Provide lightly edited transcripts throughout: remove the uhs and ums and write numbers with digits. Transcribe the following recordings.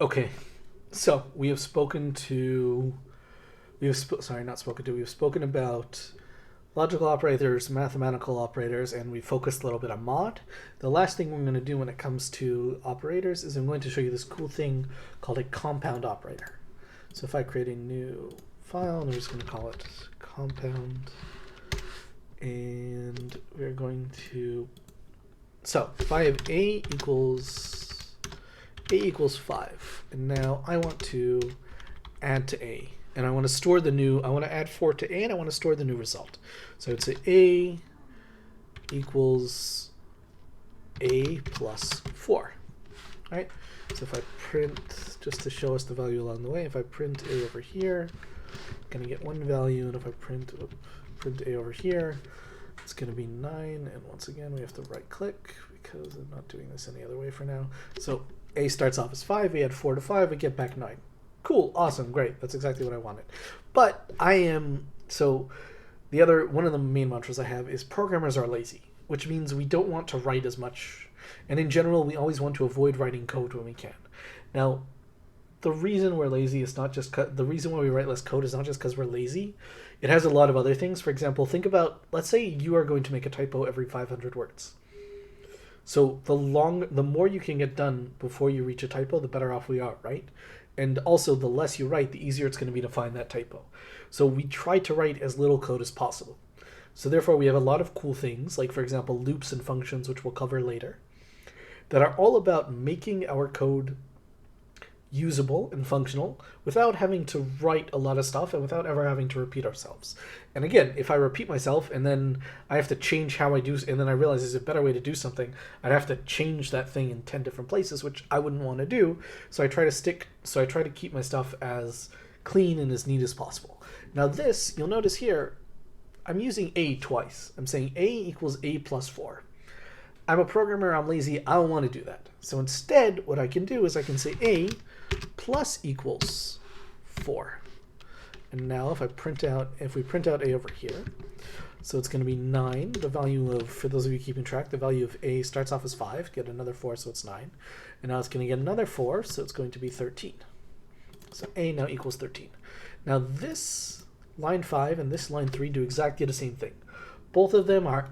Okay, so we have spoken to, sorry, not spoken to, we have spoken about logical operators, mathematical operators, and we focused a little bit on mod. The last thing we're going to do when it comes to operators is I'm going to show you this cool thing called a compound operator. So if I create a new file, and we're just going to call it compound, and we're going to, so if I have a equals 5, and now I want to add to a, and I want to store the new, I want to add 4 to a, and I want to store the new result. So I'd say a equals a plus 4, right? So if I print, just to show us the value along the way, if I print a over here, I'm going to get one value, and if I print a over here, it's going to be 9, and once again we have to right click because I'm not doing this any other way for now. So a starts off as 5, we add 4 to 5, we get back 9. Cool, awesome, great, that's exactly what I wanted. But one of the main mantras I have is programmers are lazy, which means we don't want to write as much. And in general, we always want to avoid writing code when we can. Now, the reason we're lazy is not just, the reason why we write less code is not just because we're lazy. It has a lot of other things. For example, think about, let's say you are going to make a typo every 500 words. So the more you can get done before you reach a typo, the better off we are, right? And also, the less you write, the easier it's going to be to find that typo. So we try to write as little code as possible. So therefore, we have a lot of cool things, like, for example, loops and functions, which we'll cover later, that are all about making our code usable and functional without having to write a lot of stuff and without ever having to repeat ourselves. And again, if I repeat myself and then I have to change how I do, and then I realize there's a better way to do something, I'd have to change that thing in 10 different places, which I wouldn't want to do. So I try to keep my stuff as clean and as neat as possible. Now this, you'll notice here, I'm using a twice. I'm saying a equals a plus 4. I'm a programmer, I'm lazy, I don't want to do that. So instead, what I can do is I can say a plus equals 4. And now if we print out a over here, so it's going to be 9. The value of, for those of you keeping track, the value of a starts off as 5, get another 4, so it's 9. And now it's going to get another 4, so it's going to be 13. So a now equals 13. Now this line 5 and this line 3 do exactly the same thing. Both of them are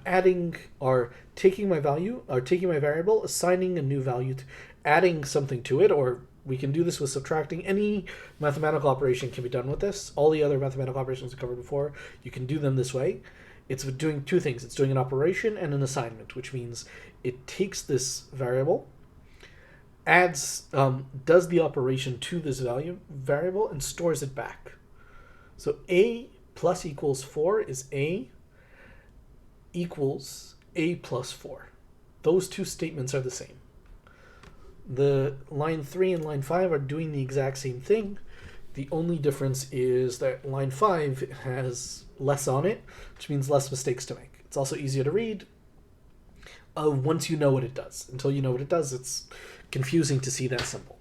taking my variable, assigning a new value, adding something to it, or we can do this with subtracting. Any mathematical operation can be done with this. All the other mathematical operations we covered before, you can do them this way. It's doing two things. It's doing an operation and an assignment, which means it takes this variable, does the operation to this variable, and stores it back. So a plus equals 4 is a equals a plus 4. Those two statements are the same. The line 3 and line 5 are doing the exact same thing. The only difference is that line 5 has less on it, which means less mistakes to make. It's also easier to read once you know what it does. Until you know what it does, it's confusing to see that symbol.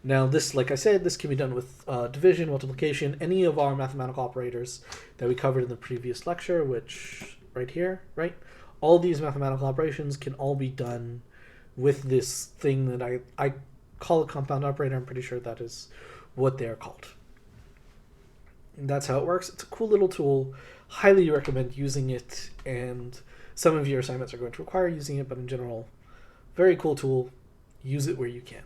Now this, like I said, this can be done with division, multiplication, any of our mathematical operators that we covered in the previous lecture, which right here, right? All these mathematical operations can all be done with this thing that I call a compound operator. I'm pretty sure that is what they're called. And that's how it works. It's a cool little tool. Highly recommend using it, and some of your assignments are going to require using it, but in general, very cool tool. Use it where you can.